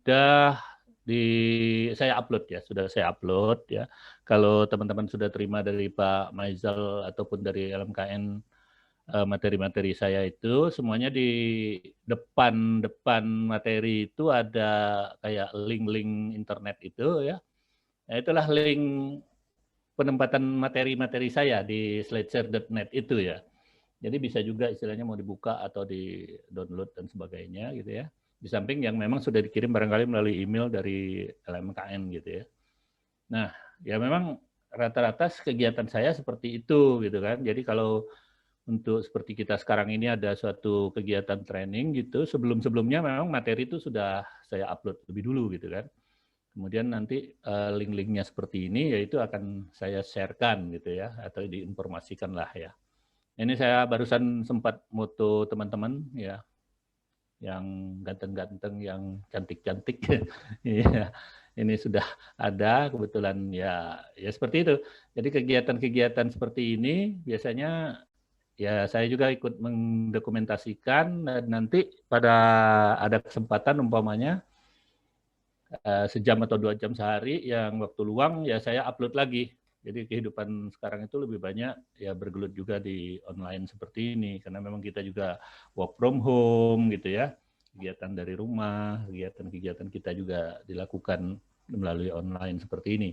sudah saya upload ya, sudah saya upload ya. Kalau teman-teman sudah terima dari Pak Maizal ataupun dari LMKN materi-materi saya itu semuanya di depan materi itu ada kayak link-link internet itu ya. Nah, itulah link penempatan materi-materi saya di slideser.net itu ya. Jadi bisa juga istilahnya mau dibuka atau di-download dan sebagainya gitu ya. Di samping yang memang sudah dikirim barangkali melalui email dari LMKN gitu ya. Nah, ya memang rata-rata kegiatan saya seperti itu gitu kan. Jadi kalau untuk seperti kita sekarang ini ada suatu kegiatan training gitu, sebelum-sebelumnya memang materi itu sudah saya upload lebih dulu gitu kan. Kemudian nanti link-linknya seperti ini, yaitu akan saya sharekan gitu ya, atau diinformasikan lah ya. Ini saya barusan sempat moto teman-teman ya, yang ganteng-ganteng, yang cantik-cantik. Iya, ini sudah ada kebetulan ya, ya seperti itu. Jadi kegiatan-kegiatan seperti ini biasanya ya saya juga ikut mendokumentasikan dan nanti pada ada kesempatan umpamanya sejam atau 2 jam sehari yang waktu luang ya saya upload lagi. Jadi kehidupan sekarang itu lebih banyak ya bergelut juga di online seperti ini karena memang kita juga work from home gitu ya. Kegiatan dari rumah, kegiatan-kegiatan kita juga dilakukan melalui online seperti ini.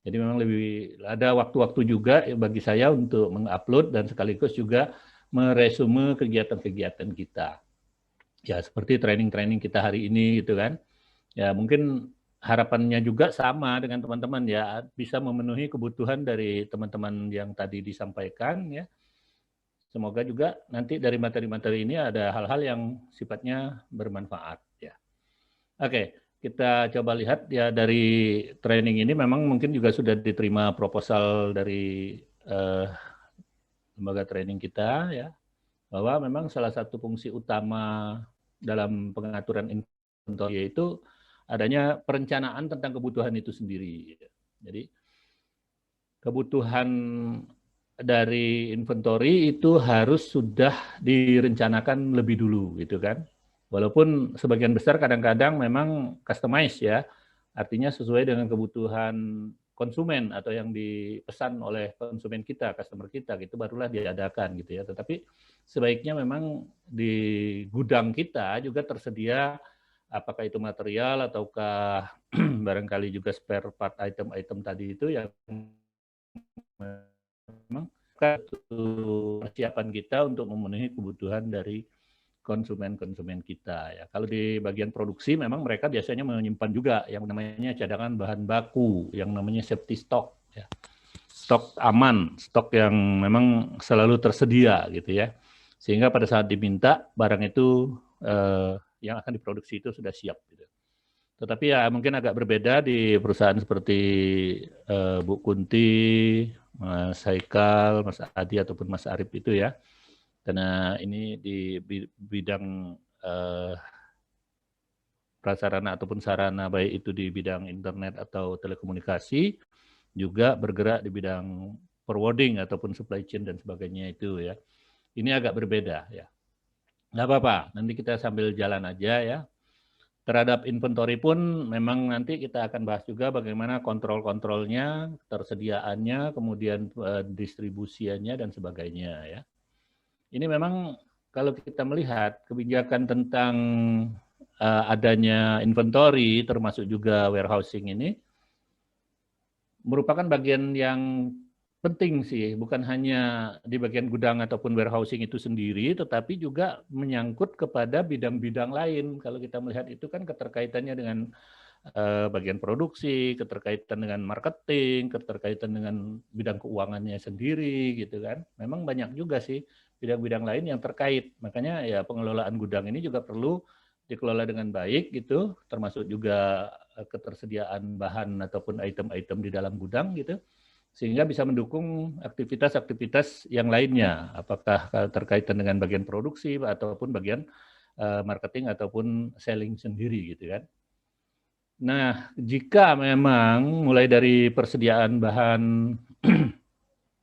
Jadi memang lebih ada waktu-waktu juga bagi saya untuk mengupload dan sekaligus juga meresume kegiatan-kegiatan kita. Ya seperti training-training kita hari ini gitu kan. Ya mungkin harapannya juga sama dengan teman-teman ya, bisa memenuhi kebutuhan dari teman-teman yang tadi disampaikan ya. Semoga juga nanti dari materi-materi ini ada hal-hal yang sifatnya bermanfaat ya. Oke, kita coba lihat ya dari training ini memang mungkin juga sudah diterima proposal dari lembaga training kita ya, bahwa memang salah satu fungsi utama dalam pengaturan inventory yaitu adanya perencanaan tentang kebutuhan itu sendiri. Jadi kebutuhan dari inventory itu harus sudah direncanakan lebih dulu gitu kan. Walaupun sebagian besar kadang-kadang memang customize ya, artinya sesuai dengan kebutuhan konsumen atau yang dipesan oleh konsumen kita, customer kita gitu barulah diadakan gitu ya. Tetapi sebaiknya memang di gudang kita juga tersedia apakah itu material ataukah barangkali juga spare part item-item tadi itu yang memang persiapan kita untuk memenuhi kebutuhan dari konsumen-konsumen kita ya. Kalau di bagian produksi memang mereka biasanya menyimpan juga yang namanya cadangan bahan baku, yang namanya safety stock ya. Stok aman, stok yang memang selalu tersedia gitu ya. Sehingga pada saat diminta barang itu yang akan diproduksi itu sudah siap gitu. Tetapi ya mungkin agak berbeda di perusahaan seperti Bu Kunti, Mas Haikal, Mas Adi ataupun Mas Arif itu ya. Karena ini di bidang prasarana ataupun sarana baik itu di bidang internet atau telekomunikasi juga bergerak di bidang forwarding ataupun supply chain dan sebagainya itu ya. Ini agak berbeda ya. Nggak apa-apa, nanti kita sambil jalan aja ya. Terhadap inventory pun memang nanti kita akan bahas juga bagaimana kontrol-kontrolnya, tersediaannya, kemudian distribusiannya dan sebagainya ya. Ini memang kalau kita melihat kebijakan tentang adanya inventory termasuk juga warehousing ini merupakan bagian yang penting sih, bukan hanya di bagian gudang ataupun warehousing itu sendiri, tetapi juga menyangkut kepada bidang-bidang lain. Kalau kita melihat itu kan keterkaitannya dengan bagian produksi, keterkaitan dengan marketing, keterkaitan dengan bidang keuangannya sendiri, gitu kan. Memang banyak juga sih bidang-bidang lain yang terkait. Makanya ya pengelolaan gudang ini juga perlu dikelola dengan baik gitu, termasuk juga ketersediaan bahan ataupun item-item di dalam gudang gitu, sehingga bisa mendukung aktivitas-aktivitas yang lainnya, apakah terkaitan dengan bagian produksi ataupun bagian marketing ataupun selling sendiri gitu kan. Nah, jika memang mulai dari persediaan bahan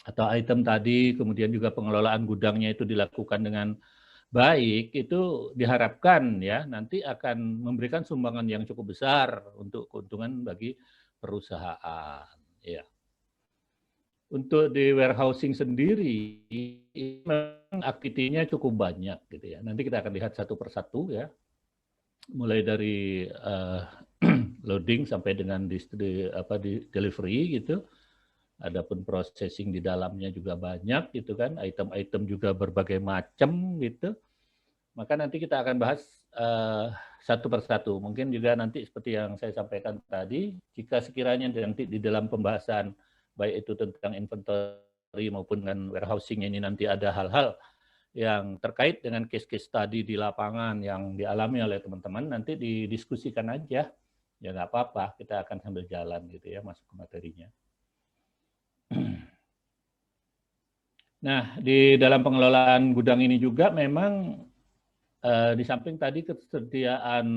atau item tadi, kemudian juga pengelolaan gudangnya itu dilakukan dengan baik, itu diharapkan ya nanti akan memberikan sumbangan yang cukup besar untuk keuntungan bagi perusahaan. Ya. Untuk di warehousing sendiri, memang aktivitinya cukup banyak gitu ya. Nanti kita akan lihat satu persatu ya, mulai dari loading sampai dengan di delivery gitu. Adapun processing di dalamnya juga banyak gitu kan, item-item juga berbagai macam gitu. Maka nanti kita akan bahas satu persatu. Mungkin juga nanti seperti yang saya sampaikan tadi, jika sekiranya nanti di dalam pembahasan baik itu tentang inventory maupun dengan warehousing ini nanti ada hal-hal yang terkait dengan case-case tadi di lapangan yang dialami oleh teman-teman, nanti didiskusikan aja. Ya nggak apa-apa, kita akan sambil jalan gitu ya masuk ke materinya. Nah, di dalam pengelolaan gudang ini juga memang di samping tadi ketersediaan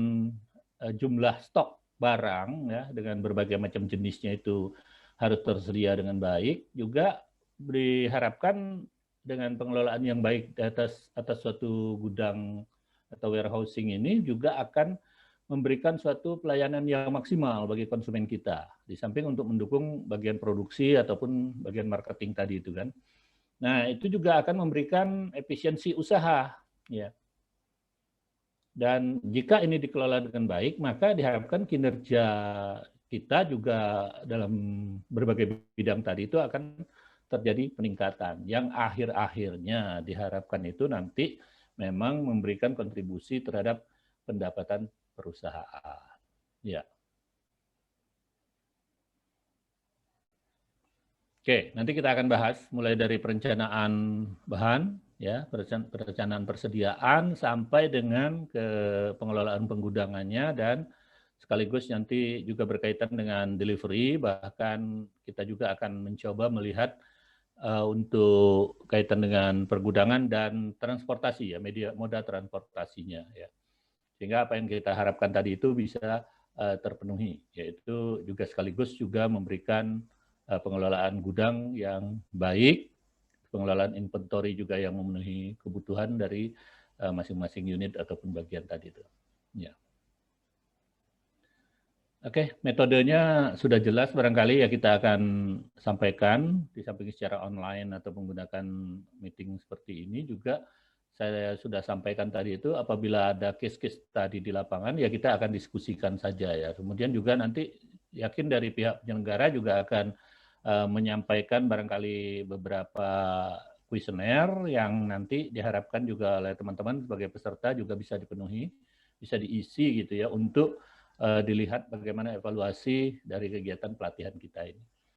jumlah stok barang ya dengan berbagai macam jenisnya itu harus tersedia dengan baik, juga diharapkan dengan pengelolaan yang baik di atas suatu gudang atau warehousing ini juga akan memberikan suatu pelayanan yang maksimal bagi konsumen kita. Di samping untuk mendukung bagian produksi ataupun bagian marketing tadi itu kan. Nah, itu juga akan memberikan efisiensi usaha ya. Dan jika ini dikelola dengan baik, maka diharapkan kinerja kita juga dalam berbagai bidang tadi itu akan terjadi peningkatan. Yang akhir-akhirnya diharapkan itu nanti memang memberikan kontribusi terhadap pendapatan perusahaan. Ya. Oke, nanti kita akan bahas mulai dari perencanaan bahan, ya, perencanaan persediaan sampai dengan ke pengelolaan penggudangannya dan sekaligus nanti juga berkaitan dengan delivery, bahkan kita juga akan mencoba melihat untuk kaitan dengan pergudangan dan transportasi ya, moda transportasinya ya. Sehingga apa yang kita harapkan tadi itu bisa terpenuhi, yaitu juga sekaligus juga memberikan pengelolaan gudang yang baik, pengelolaan inventory juga yang memenuhi kebutuhan dari masing-masing unit ataupun bagian tadi itu. Ya. Oke, metodenya sudah jelas barangkali ya kita akan sampaikan di samping secara online atau menggunakan meeting seperti ini juga saya sudah sampaikan tadi itu apabila ada case-case tadi di lapangan ya kita akan diskusikan saja ya. Kemudian juga nanti yakin dari pihak penyelenggara juga akan menyampaikan barangkali beberapa kuesioner yang nanti diharapkan juga oleh teman-teman sebagai peserta juga bisa dipenuhi, bisa diisi gitu ya untuk dilihat bagaimana evaluasi dari kegiatan pelatihan kita ini.